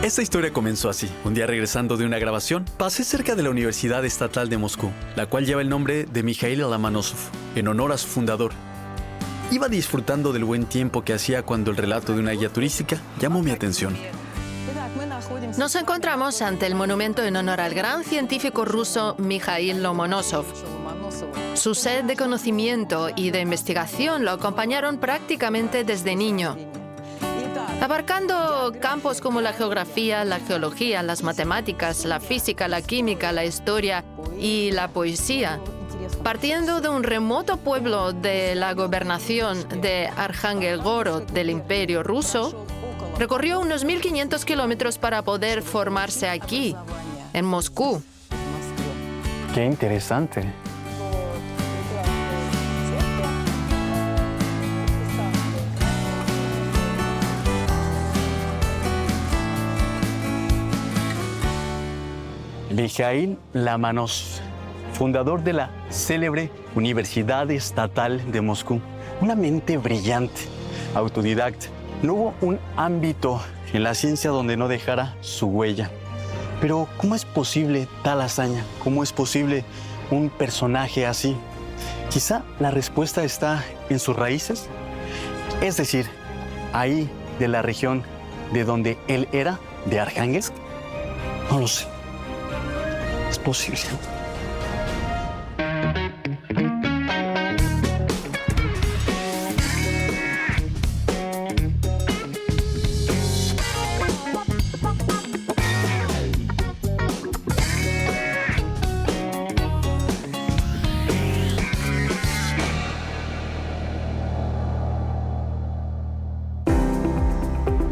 Esta historia comenzó así. Un día regresando de una grabación, pasé cerca de la Universidad Estatal de Moscú, la cual lleva el nombre de Mikhail Lomonosov, en honor a su fundador. Iba disfrutando del buen tiempo que hacía cuando el relato de una guía turística llamó mi atención. Nos encontramos ante el monumento en honor al gran científico ruso Mikhail Lomonosov. Su sed de conocimiento y de investigación lo acompañaron prácticamente desde niño, abarcando campos como la geografía, la geología, las matemáticas, la física, la química, la historia y la poesía. Partiendo de un remoto pueblo de la gobernación de Arjángelgorod del Imperio Ruso, recorrió unos 1.500 kilómetros para poder formarse aquí, en Moscú. ¡Qué interesante! Mikhail Lomonosov, fundador de la célebre Universidad Estatal de Moscú. Una mente brillante, autodidacta. No hubo un ámbito en la ciencia donde no dejara su huella. Pero, ¿cómo es posible tal hazaña? ¿Cómo es posible un personaje así? Quizá la respuesta está en sus raíces. Es decir, ahí de la región de donde él era, de Arjángelsk. No lo sé. Es posible.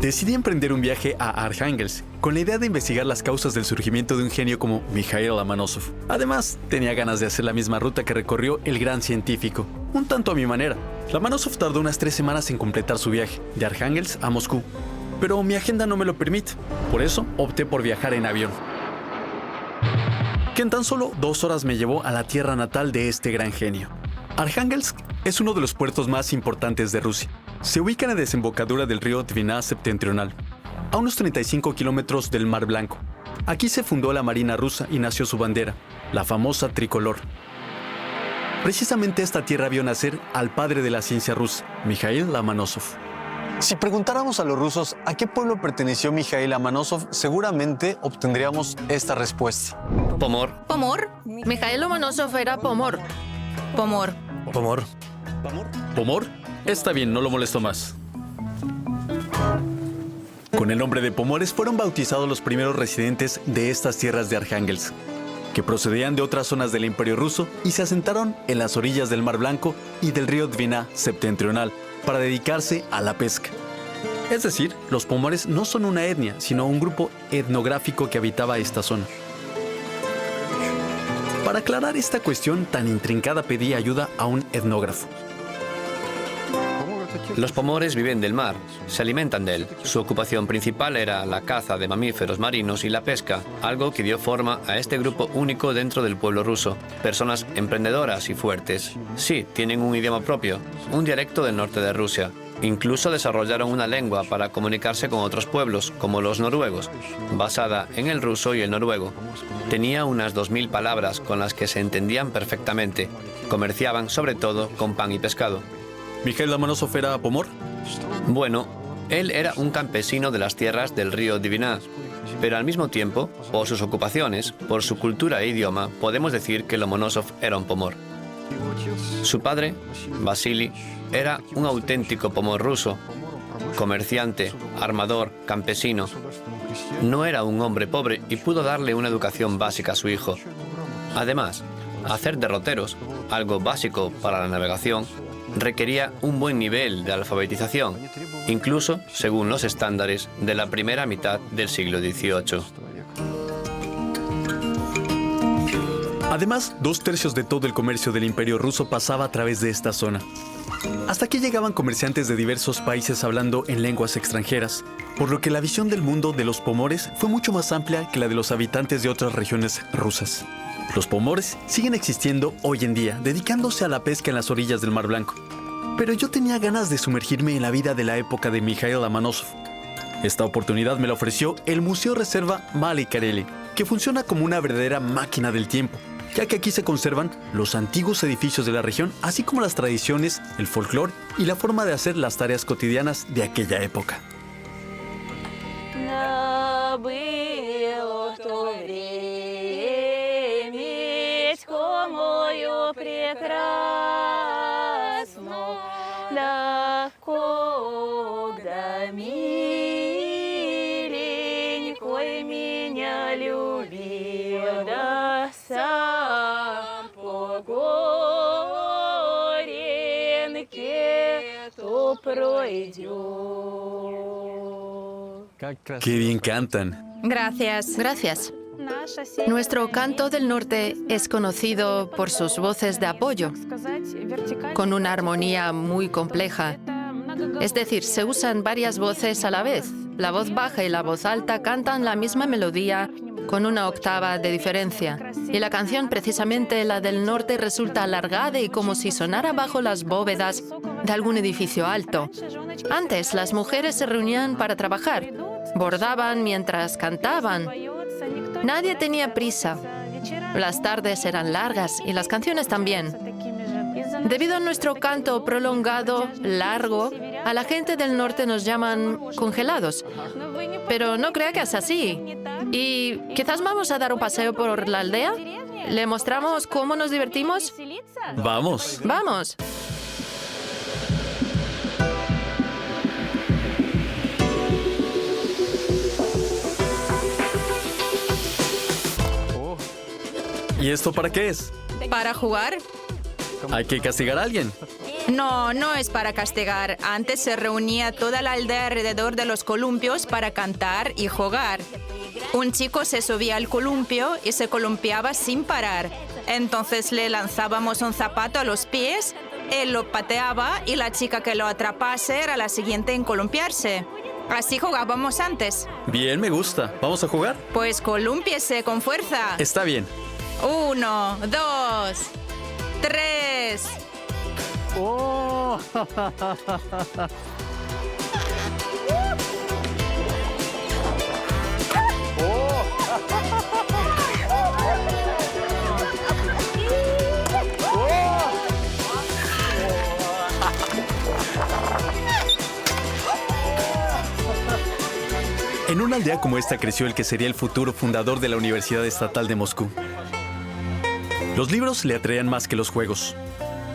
Decidí emprender un viaje a Arjángelsk con la idea de investigar las causas del surgimiento de un genio como Mikhail Lomonosov. Además, tenía ganas de hacer la misma ruta que recorrió el gran científico, un tanto a mi manera. Lomonosov tardó unas 3 semanas en completar su viaje, de Arjángelsk a Moscú, pero mi agenda no me lo permite. Por eso, opté por viajar en avión, que en tan solo 2 horas me llevó a la tierra natal de este gran genio. Arjángelsk es uno de los puertos más importantes de Rusia. Se ubica en la desembocadura del río Dvina septentrional, a unos 35 kilómetros del Mar Blanco. Aquí se fundó la Marina rusa y nació su bandera, la famosa tricolor. Precisamente esta tierra vio nacer al padre de la ciencia rusa, Mikhail Lomonosov. Si preguntáramos a los rusos a qué pueblo perteneció Mikhail Lomonosov, seguramente obtendríamos esta respuesta. Pomor. ¿Pomor? Mikhail Lomonosov era Pomor. Pomor. Pomor. ¿Pomor? Está bien, no lo molesto más. Con el nombre de Pomores fueron bautizados los primeros residentes de estas tierras de Arjángelsk, que procedían de otras zonas del Imperio Ruso y se asentaron en las orillas del Mar Blanco y del río Dvina septentrional para dedicarse a la pesca. Es decir, los Pomores no son una etnia, sino un grupo etnográfico que habitaba esta zona. Para aclarar esta cuestión tan intrincada pedí ayuda a un etnógrafo. Los pomores viven del mar, se alimentan de él. Su ocupación principal era la caza de mamíferos marinos y la pesca, algo que dio forma a este grupo único dentro del pueblo ruso. Personas emprendedoras y fuertes. Sí, tienen un idioma propio, un dialecto del norte de Rusia. Incluso desarrollaron una lengua para comunicarse con otros pueblos, como los noruegos, basada en el ruso y el noruego. Tenía unas 2000 palabras con las que se entendían perfectamente. Comerciaban sobre todo con pan y pescado. ¿Mikhail Lomonosov era Pomor? Bueno, él era un campesino de las tierras del río Dvina, pero al mismo tiempo, por sus ocupaciones, por su cultura e idioma, podemos decir que Lomonosov era un Pomor. Su padre, Vasily, era un auténtico Pomor ruso, comerciante, armador, campesino. No era un hombre pobre y pudo darle una educación básica a su hijo. Además, hacer derroteros, algo básico para la navegación, requería un buen nivel de alfabetización, incluso según los estándares de la primera mitad del siglo XVIII. Además, 2/3 de todo el comercio del Imperio Ruso pasaba a través de esta zona. Hasta aquí llegaban comerciantes de diversos países hablando en lenguas extranjeras, por lo que la visión del mundo de los Pomores fue mucho más amplia que la de los habitantes de otras regiones rusas. Los Pomores siguen existiendo hoy en día, dedicándose a la pesca en las orillas del Mar Blanco. Pero yo tenía ganas de sumergirme en la vida de la época de Mikhail Lomonosov. Esta oportunidad me la ofreció el Museo Reserva Malikareli, que funciona como una verdadera máquina del tiempo, ya que aquí se conservan los antiguos edificios de la región, así como las tradiciones, el folclore y la forma de hacer las tareas cotidianas de aquella época. ¡Qué bien cantan! Gracias. Gracias. Nuestro canto del norte es conocido por sus voces de apoyo, con una armonía muy compleja. Es decir, se usan varias voces a la vez. La voz baja y la voz alta cantan la misma melodía con una octava de diferencia. Y la canción, precisamente la del norte, resulta alargada y como si sonara bajo las bóvedas de algún edificio alto. Antes, las mujeres se reunían para trabajar. Bordaban mientras cantaban. Nadie tenía prisa. Las tardes eran largas y las canciones también. Debido a nuestro canto prolongado, largo, a la gente del norte nos llaman congelados. Pero no crea que es así. Y quizás vamos a dar un paseo por la aldea. ¿Le mostramos cómo nos divertimos? ¡Vamos! ¡Vamos! ¿Y esto para qué es? ¿Para jugar? ¿Hay que castigar a alguien? No, no es para castigar. Antes se reunía toda la aldea alrededor de los columpios para cantar y jugar. Un chico se subía al columpio y se columpiaba sin parar. Entonces le lanzábamos un zapato a los pies, él lo pateaba y la chica que lo atrapase era la siguiente en columpiarse. Así jugábamos antes. Bien, me gusta. ¿Vamos a jugar? Pues colúmpiese con fuerza. Está bien. 1, 2, 3. ¡Oh! En una aldea como esta creció el que sería el futuro fundador de la Universidad Estatal de Moscú. Los libros le atraían más que los juegos.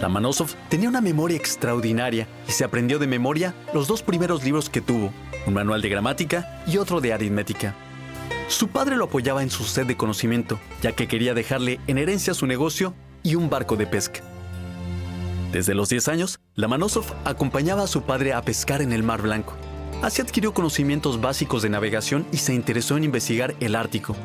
Lomonosov tenía una memoria extraordinaria y se aprendió de memoria los dos primeros libros que tuvo, un manual de gramática y otro de aritmética. Su padre lo apoyaba en su sed de conocimiento, ya que quería dejarle en herencia su negocio y un barco de pesca. Desde los 10 años, Lomonosov acompañaba a su padre a pescar en el Mar Blanco. Así adquirió conocimientos básicos de navegación y se interesó en investigar el Ártico.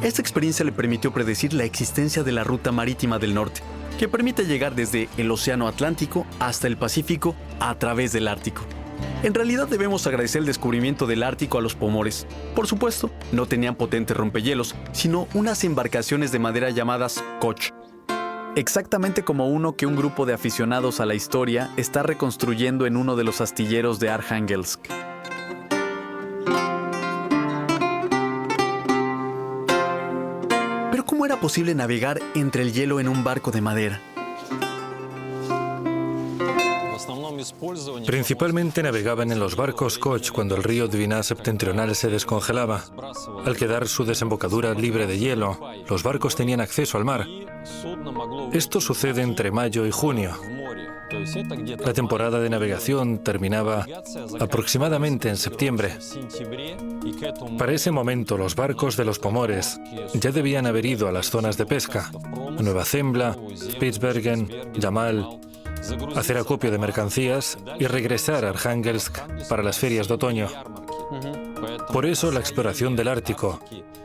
Esta experiencia le permitió predecir la existencia de la ruta marítima del norte, que permite llegar desde el Océano Atlántico hasta el Pacífico a través del Ártico. En realidad debemos agradecer el descubrimiento del Ártico a los pomores. Por supuesto, no tenían potentes rompehielos, sino unas embarcaciones de madera llamadas koch. Exactamente como uno que un grupo de aficionados a la historia está reconstruyendo en uno de los astilleros de Arhangelsk. Pero ¿cómo era posible navegar entre el hielo en un barco de madera? Principalmente navegaban en los barcos koch cuando el río Dvina septentrional se descongelaba. Al quedar su desembocadura libre de hielo, los barcos tenían acceso al mar. Esto sucede entre mayo y junio. La temporada de navegación terminaba aproximadamente en septiembre. Para ese momento, los barcos de los pomores ya debían haber ido a las zonas de pesca, a Nueva Zembla, Spitsbergen, Yamal, hacer acopio de mercancías y regresar a Arhangelsk para las ferias de otoño. Por eso la exploración del Ártico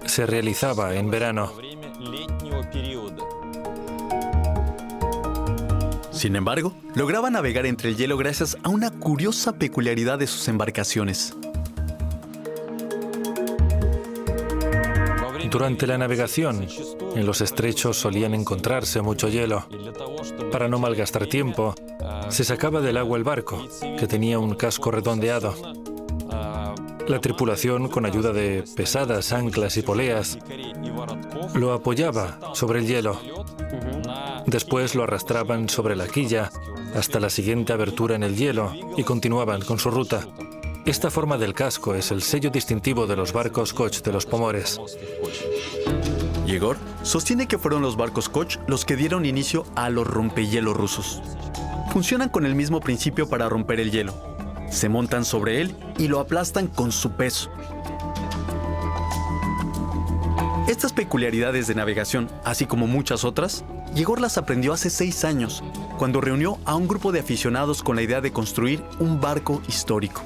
se realizaba en verano. Sin embargo, lograba navegar entre el hielo gracias a una curiosa peculiaridad de sus embarcaciones. Durante la navegación, en los estrechos solían encontrarse mucho hielo. Para no malgastar tiempo, se sacaba del agua el barco, que tenía un casco redondeado. La tripulación, con ayuda de pesadas anclas y poleas, lo apoyaba sobre el hielo. Después lo arrastraban sobre la quilla hasta la siguiente abertura en el hielo y continuaban con su ruta. Esta forma del casco es el sello distintivo de los barcos Koch de los Pomores. Yegor sostiene que fueron los barcos Koch los que dieron inicio a los rompehielos rusos. Funcionan con el mismo principio para romper el hielo. Se montan sobre él y lo aplastan con su peso. Estas peculiaridades de navegación, así como muchas otras, Yegor las aprendió hace 6 años, cuando reunió a un grupo de aficionados con la idea de construir un barco histórico.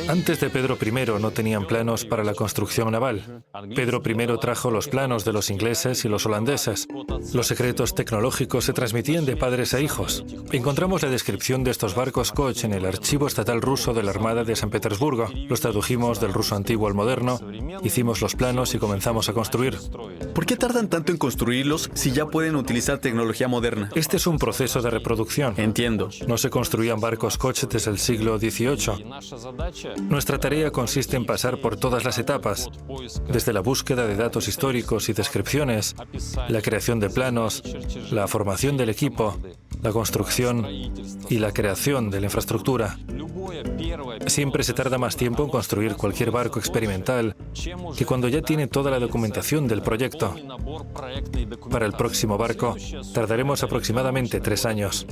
Antes de Pedro I no tenían planos para la construcción naval. Pedro I trajo los planos de los ingleses y los holandeses. Los secretos tecnológicos se transmitían de padres a hijos. Encontramos la descripción de estos barcos Koch en el Archivo Estatal Ruso de la Armada de San Petersburgo. Los tradujimos del ruso antiguo al moderno, hicimos los planos y comenzamos a construir. ¿Por qué tardan tanto en construirlos si ya pueden utilizar tecnología moderna? Este es un proceso de reproducción. Entiendo. No se construían barcos Koch desde el siglo XVIII. Nuestra tarea consiste en pasar por todas las etapas, desde la búsqueda de datos históricos y descripciones, la creación de planos, la formación del equipo, la construcción y la creación de la infraestructura. Siempre se tarda más tiempo en construir cualquier barco experimental que cuando ya tiene toda la documentación del proyecto. Para el próximo barco tardaremos aproximadamente 3 años.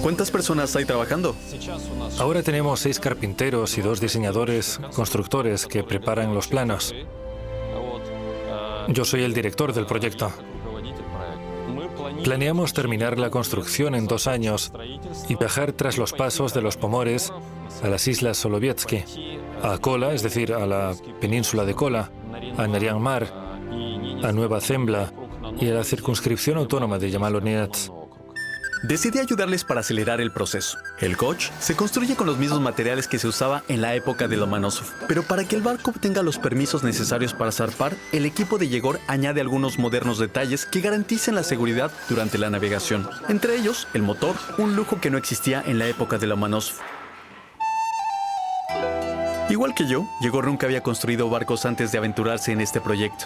¿Cuántas personas hay trabajando? Ahora tenemos 6 carpinteros y 2 diseñadores, constructores que preparan los planos. Yo soy el director del proyecto. Planeamos terminar la construcción en 2 años y viajar tras los pasos de los Pomores a las islas Solovetsky, a Kola, es decir, a la península de Kola, a Narian Mar, a Nueva Zembla y a la circunscripción autónoma de Yamalo-Nenets. Decidí ayudarles para acelerar el proceso. El Koch se construye con los mismos materiales que se usaba en la época de Lomonosov, pero para que el barco obtenga los permisos necesarios para zarpar, el equipo de Yegor añade algunos modernos detalles que garanticen la seguridad durante la navegación. Entre ellos, el motor, un lujo que no existía en la época de Lomonosov. Igual que yo, Yegor nunca había construido barcos antes de aventurarse en este proyecto.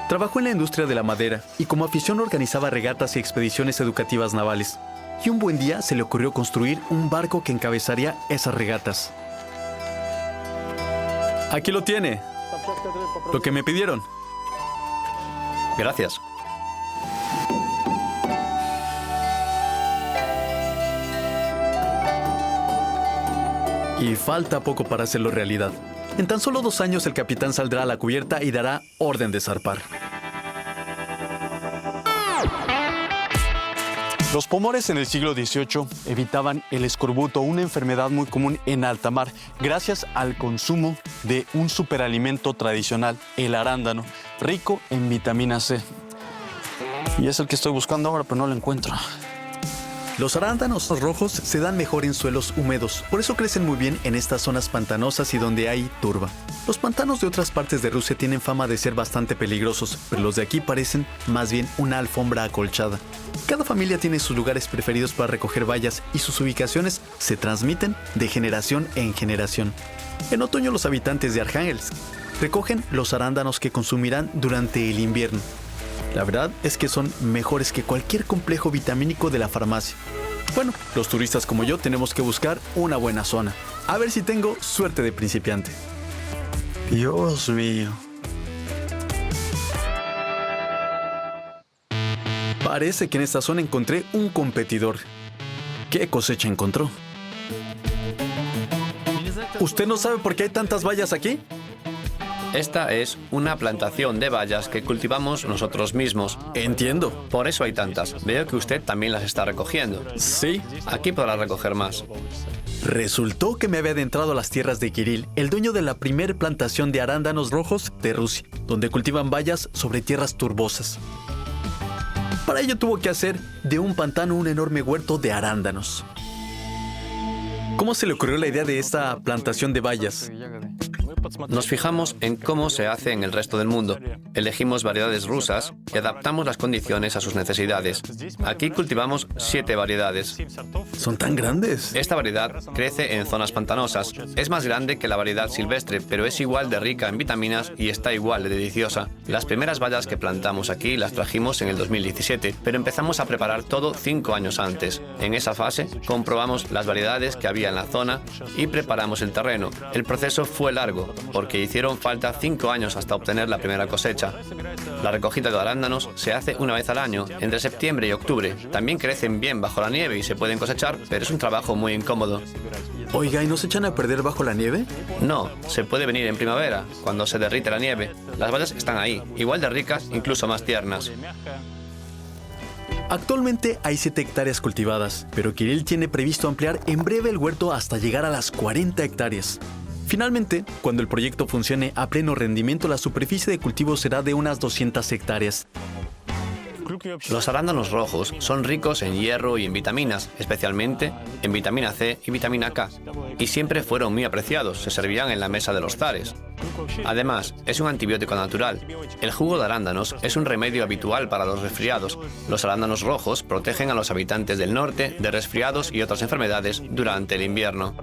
Trabajó en la industria de la madera y como afición organizaba regatas y expediciones educativas navales. Y un buen día se le ocurrió construir un barco que encabezaría esas regatas. Aquí lo tiene. Lo que me pidieron. Gracias. Y falta poco para hacerlo realidad. En tan solo 2 años el capitán saldrá a la cubierta y dará orden de zarpar. Los pomores en el siglo XVIII evitaban el escorbuto, una enfermedad muy común en alta mar, gracias al consumo de un superalimento tradicional, el arándano, rico en vitamina C. Y es el que estoy buscando ahora, pero no lo encuentro. Los arándanos rojos se dan mejor en suelos húmedos, por eso crecen muy bien en estas zonas pantanosas y donde hay turba. Los pantanos de otras partes de Rusia tienen fama de ser bastante peligrosos, pero los de aquí parecen más bien una alfombra acolchada. Cada familia tiene sus lugares preferidos para recoger bayas y sus ubicaciones se transmiten de generación en generación. En otoño los habitantes de Arjángelsk recogen los arándanos que consumirán durante el invierno. La verdad es que son mejores que cualquier complejo vitamínico de la farmacia. Bueno, los turistas como yo tenemos que buscar una buena zona. A ver si tengo suerte de principiante. Dios mío. Parece que en esta zona encontré un competidor. ¿Qué cosecha encontró? ¿Usted no sabe por qué hay tantas bayas aquí? Esta es una plantación de bayas que cultivamos nosotros mismos. Entiendo. Por eso hay tantas. Veo que usted también las está recogiendo. Sí. Aquí podrá recoger más. Resultó que me había adentrado a las tierras de Kirill, el dueño de la primer plantación de arándanos rojos de Rusia, donde cultivan bayas sobre tierras turbosas. Para ello tuvo que hacer de un pantano un enorme huerto de arándanos. ¿Cómo se le ocurrió la idea de esta plantación de bayas? Nos fijamos en cómo se hace en el resto del mundo. Elegimos variedades rusas y adaptamos las condiciones a sus necesidades. Aquí cultivamos 7 variedades. ¿Son tan grandes? Esta variedad crece en zonas pantanosas. Es más grande que la variedad silvestre, pero es igual de rica en vitaminas y está igual de deliciosa. Las primeras bayas que plantamos aquí las trajimos en el 2017, pero empezamos a preparar todo 5 años antes. En esa fase, comprobamos las variedades que había en la zona y preparamos el terreno. El proceso fue largo, porque hicieron falta 5 años hasta obtener la primera cosecha. La recogida de arándanos se hace una vez al año, entre septiembre y octubre. También crecen bien bajo la nieve y se pueden cosechar, pero es un trabajo muy incómodo. Oiga, ¿y no se echan a perder bajo la nieve? No, se puede venir en primavera, cuando se derrite la nieve. Las bayas están ahí, igual de ricas, incluso más tiernas. Actualmente hay 7 hectáreas cultivadas, pero Kirill tiene previsto ampliar en breve el huerto hasta llegar a las 40 hectáreas. Finalmente, cuando el proyecto funcione a pleno rendimiento, la superficie de cultivo será de unas 200 hectáreas. Los arándanos rojos son ricos en hierro y en vitaminas, especialmente en vitamina C y vitamina K, y siempre fueron muy apreciados, se servían en la mesa de los zares. Además, es un antibiótico natural. El jugo de arándanos es un remedio habitual para los resfriados. Los arándanos rojos protegen a los habitantes del norte de resfriados y otras enfermedades durante el invierno.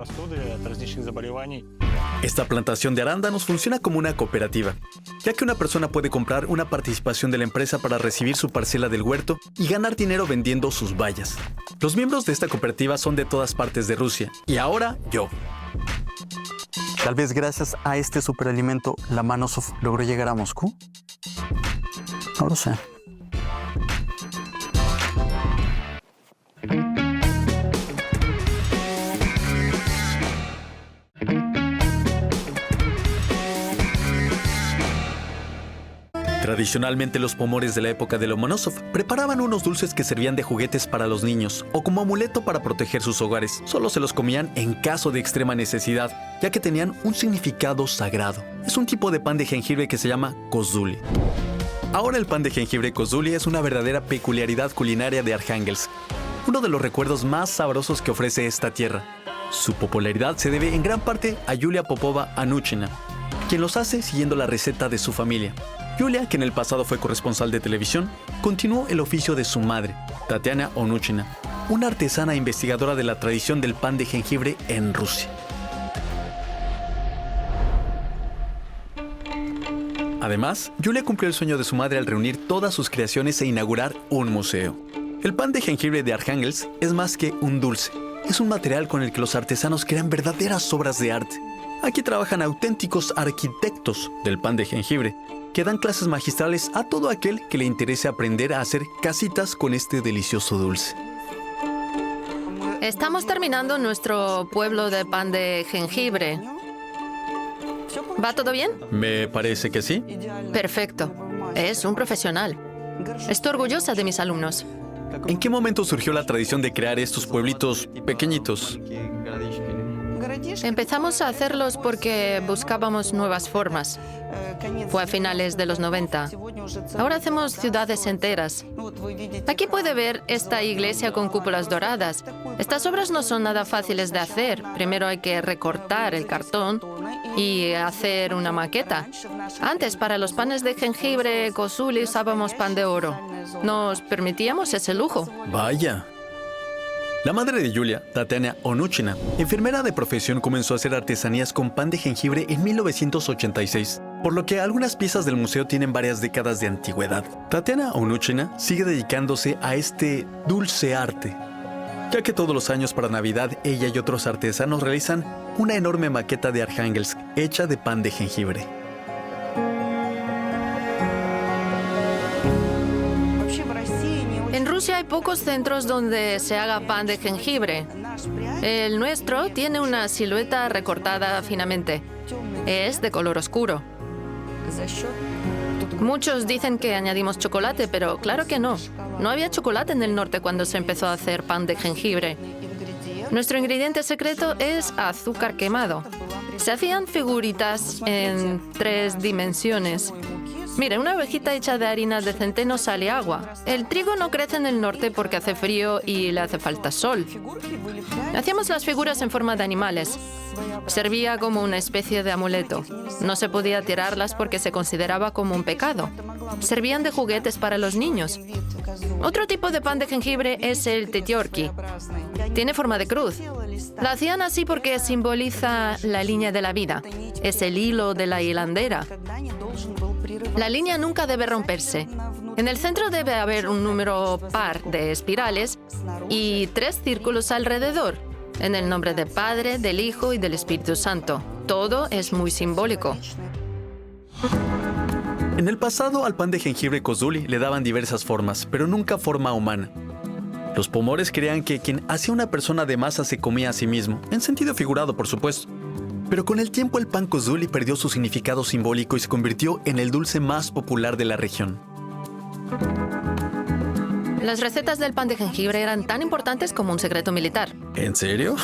Esta plantación de arándanos funciona como una cooperativa, ya que una persona puede comprar una participación de la empresa para recibir su parcela del huerto y ganar dinero vendiendo sus bayas. Los miembros de esta cooperativa son de todas partes de Rusia, y ahora yo. Tal vez gracias a este superalimento, la Manosov logró llegar a Moscú. No lo sé. Tradicionalmente, los pomores de la época de Lomonosov preparaban unos dulces que servían de juguetes para los niños o como amuleto para proteger sus hogares. Solo se los comían en caso de extrema necesidad, ya que tenían un significado sagrado. Es un tipo de pan de jengibre que se llama kozuli. Ahora el pan de jengibre kozuli es una verdadera peculiaridad culinaria de Arhangelsk, uno de los recuerdos más sabrosos que ofrece esta tierra. Su popularidad se debe en gran parte a Yulia Popova Anuchina, quien los hace siguiendo la receta de su familia. Yulia, que en el pasado fue corresponsal de televisión, continuó el oficio de su madre, Tatiana Onuchina, una artesana e investigadora de la tradición del pan de jengibre en Rusia. Además, Yulia cumplió el sueño de su madre al reunir todas sus creaciones e inaugurar un museo. El pan de jengibre de Arhangelsk es más que un dulce. Es un material con el que los artesanos crean verdaderas obras de arte. Aquí trabajan auténticos arquitectos del pan de jengibre, que dan clases magistrales a todo aquel que le interese aprender a hacer casitas con este delicioso dulce. Estamos terminando nuestro pueblo de pan de jengibre. ¿Va todo bien? Me parece que sí. Perfecto. Es un profesional. Estoy orgullosa de mis alumnos. ¿En qué momento surgió la tradición de crear estos pueblitos pequeñitos? Empezamos a hacerlos porque buscábamos nuevas formas. Fue a finales de los 90. Ahora hacemos ciudades enteras. Aquí puede ver esta iglesia con cúpulas doradas. Estas obras no son nada fáciles de hacer. Primero hay que recortar el cartón y hacer una maqueta. Antes, para los panes de jengibre kozuli usábamos pan de oro. Nos permitíamos ese lujo. Vaya. La madre de Yulia, Tatiana Onuchina, enfermera de profesión, comenzó a hacer artesanías con pan de jengibre en 1986, por lo que algunas piezas del museo tienen varias décadas de antigüedad. Tatiana Onuchina sigue dedicándose a este dulce arte, ya que todos los años para Navidad ella y otros artesanos realizan una enorme maqueta de Arhangelsk hecha de pan de jengibre. En Rusia hay pocos centros donde se haga pan de jengibre. El nuestro tiene una silueta recortada finamente. Es de color oscuro. Muchos dicen que añadimos chocolate, pero claro que no. No había chocolate en el norte cuando se empezó a hacer pan de jengibre. Nuestro ingrediente secreto es azúcar quemado. Se hacían figuritas en 3 dimensiones. Mire, una ovejita hecha de harina de centeno sale agua. El trigo no crece en el norte porque hace frío y le hace falta sol. Hacíamos las figuras en forma de animales. Servía como una especie de amuleto. No se podía tirarlas porque se consideraba como un pecado. Servían de juguetes para los niños. Otro tipo de pan de jengibre es el tetiorki. Tiene forma de cruz. La hacían así porque simboliza la línea de la vida. Es el hilo de la hilandera. La línea nunca debe romperse. En el centro debe haber un número par de espirales y 3 círculos alrededor, en el nombre del Padre, del Hijo y del Espíritu Santo. Todo es muy simbólico. En el pasado, al pan de jengibre kozuli le daban diversas formas, pero nunca forma humana. Los pomores creían que quien hacía una persona de masa se comía a sí mismo, en sentido figurado, por supuesto. Pero con el tiempo el pan kozuli perdió su significado simbólico y se convirtió en el dulce más popular de la región. Las recetas del pan de jengibre eran tan importantes como un secreto militar. ¿En serio?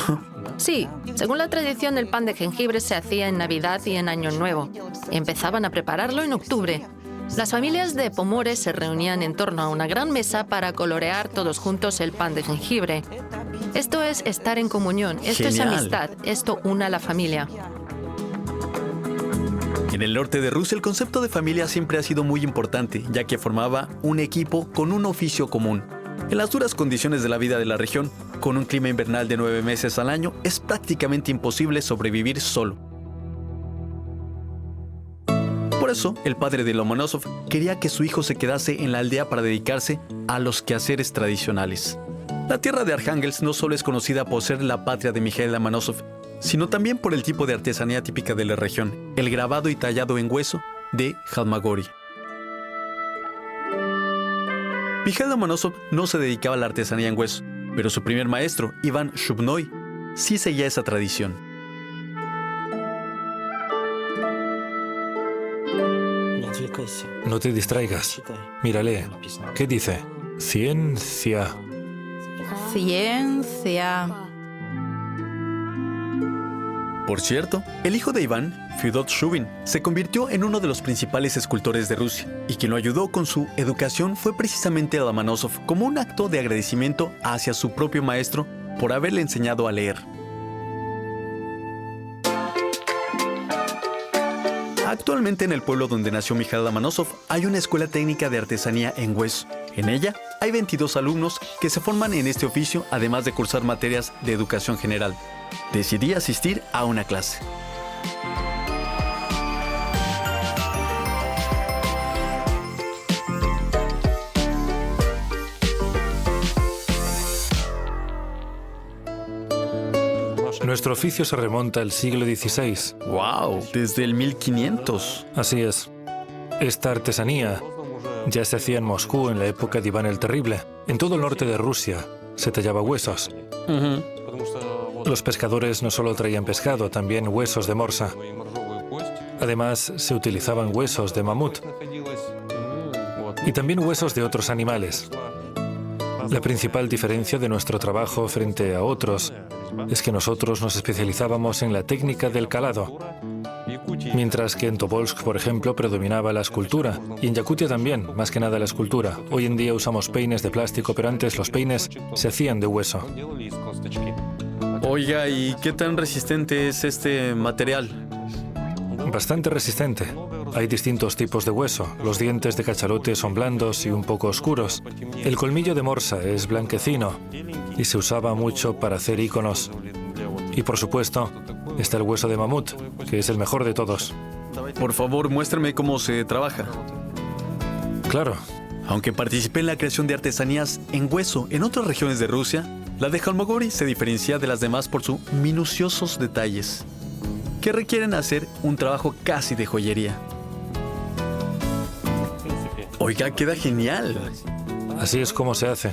Sí, según la tradición, el pan de jengibre se hacía en Navidad y en Año Nuevo. Empezaban a prepararlo en octubre. Las familias de pomores se reunían en torno a una gran mesa para colorear todos juntos el pan de jengibre. Esto es estar en comunión, esto Genial. es amistad, esto une a la familia. En el norte de Rusia el concepto de familia siempre ha sido muy importante, ya que formaba un equipo con un oficio común. En las duras condiciones de la vida de la región, con un clima invernal de 9 meses al año, es prácticamente imposible sobrevivir solo. Por eso, el padre de Lomonosov quería que su hijo se quedase en la aldea para dedicarse a los quehaceres tradicionales. La tierra de Arhangelsk no solo es conocida por ser la patria de Mikhail Lomonosov, sino también por el tipo de artesanía típica de la región, el grabado y tallado en hueso de Khalmagori. Mikhail Lomonosov no se dedicaba a la artesanía en hueso, pero su primer maestro, Iván Shubnoy, sí seguía esa tradición. No te distraigas. Mírale. ¿Qué dice? Ciencia. Ciencia. Por cierto, el hijo de Iván, Fyodor Shubin, se convirtió en uno de los principales escultores de Rusia, y quien lo ayudó con su educación fue precisamente Lomonosov, como un acto de agradecimiento hacia su propio maestro por haberle enseñado a leer. Actualmente en el pueblo donde nació Mikhail Lomonosov hay una escuela técnica de artesanía en hueso. En ella hay 22 alumnos que se forman en este oficio, además de cursar materias de educación general. Decidí asistir a una clase. Nuestro oficio se remonta al siglo XVI. ¡Wow! Desde el 1500. Así es. Esta artesanía ya se hacía en Moscú en la época de Iván el Terrible. En todo el norte de Rusia se tallaba huesos. Los pescadores no solo traían pescado, también huesos de morsa. Además, se utilizaban huesos de mamut y también huesos de otros animales. La principal diferencia de nuestro trabajo frente a otros es que nosotros nos especializábamos en la técnica del calado, mientras que en Tobolsk, por ejemplo, predominaba la escultura, y en Yakutia también, más que nada la escultura. Hoy en día usamos peines de plástico, pero antes los peines se hacían de hueso. Oiga, ¿y qué tan resistente es este material? Bastante resistente. Hay distintos tipos de hueso. Los dientes de cachalote son blandos y un poco oscuros. El colmillo de morsa es blanquecino y se usaba mucho para hacer íconos. Y por supuesto, está el hueso de mamut, que es el mejor de todos. Por favor, muéstrame cómo se trabaja. Claro. Aunque participé en la creación de artesanías en hueso en otras regiones de Rusia, la de Khalmagori se diferencia de las demás por sus minuciosos detalles, que requieren hacer un trabajo casi de joyería. Oiga, queda genial. Así es como se hace.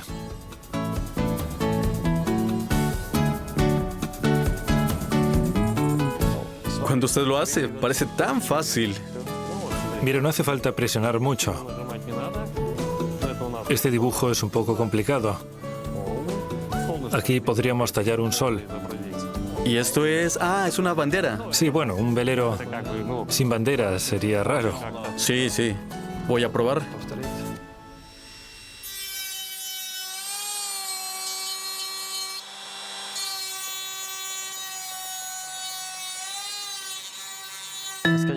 Cuando usted lo hace, parece tan fácil. Mire, no hace falta presionar mucho. Este dibujo es un poco complicado. Aquí podríamos tallar un sol. Y esto es... es una bandera. Sí, bueno, un velero sin bandera sería raro. Sí, sí. Voy a probar.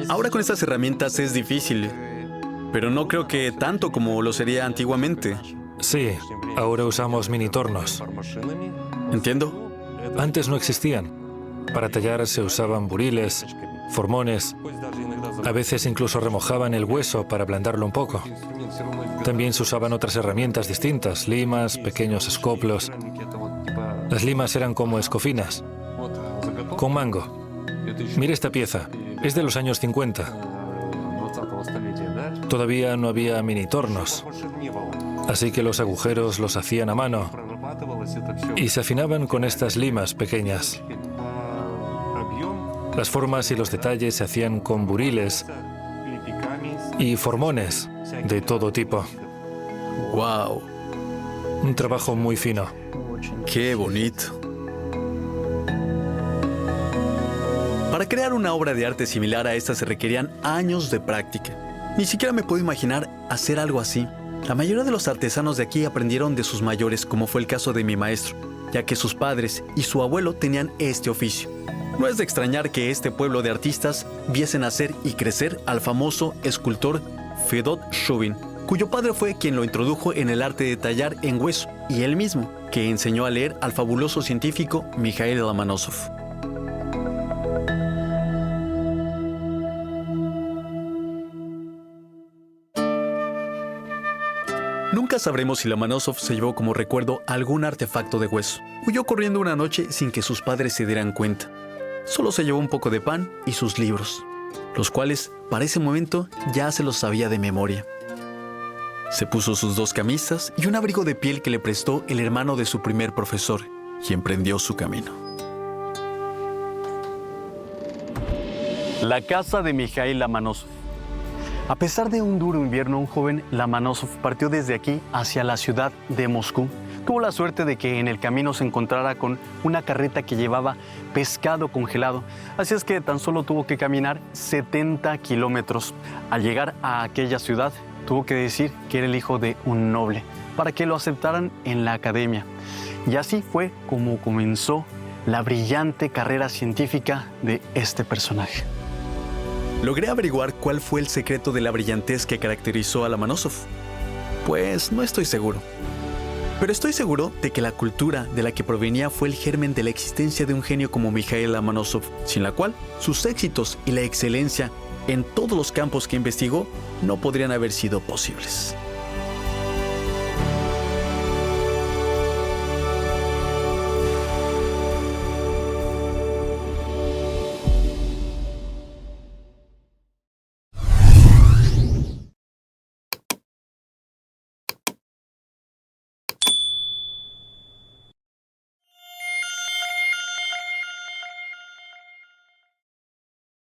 Ahora con estas herramientas es difícil, pero no creo que tanto como lo sería antiguamente. Sí, ahora usamos mini tornos. ¿Entiendo? Antes no existían. Para tallar se usaban buriles, formones. A veces incluso remojaban el hueso para ablandarlo un poco. También se usaban otras herramientas distintas, limas, pequeños escoplos. Las limas eran como escofinas, con mango. Mire esta pieza, es de los años 50. Todavía no había mini tornos, así que los agujeros los hacían a mano y se afinaban con estas limas pequeñas. Las formas y los detalles se hacían con buriles y formones de todo tipo. ¡Wow! Un trabajo muy fino. ¡Qué bonito! Para crear una obra de arte similar a esta se requerían años de práctica. Ni siquiera me puedo imaginar hacer algo así. La mayoría de los artesanos de aquí aprendieron de sus mayores, como fue el caso de mi maestro, ya que sus padres y su abuelo tenían este oficio. No es de extrañar que este pueblo de artistas viese nacer y crecer al famoso escultor Fedot Shubin, cuyo padre fue quien lo introdujo en el arte de tallar en hueso, y él mismo, que enseñó a leer al fabuloso científico Mikhail Lomonosov. Nunca sabremos si Lomonosov se llevó como recuerdo algún artefacto de hueso. Huyó corriendo una noche sin que sus padres se dieran cuenta. Solo se llevó un poco de pan y sus libros, los cuales, para ese momento, ya se los sabía de memoria. Se puso sus 2 camisas y un abrigo de piel que le prestó el hermano de su primer profesor, y emprendió su camino. La casa de Mikhail Lomonosov. A pesar de un duro invierno, un joven Lomonosov partió desde aquí hacia la ciudad de Moscú. Tuvo la suerte de que en el camino se encontrara con una carreta que llevaba pescado congelado. Así es que tan solo tuvo que caminar 70 kilómetros. Al llegar a aquella ciudad, tuvo que decir que era el hijo de un noble para que lo aceptaran en la academia. Y así fue como comenzó la brillante carrera científica de este personaje. Logré averiguar cuál fue el secreto de la brillantez que caracterizó a Lomonosov. Pues no estoy seguro. Pero estoy seguro de que la cultura de la que provenía fue el germen de la existencia de un genio como Mikhail Lomonosov, sin la cual sus éxitos y la excelencia en todos los campos que investigó no podrían haber sido posibles.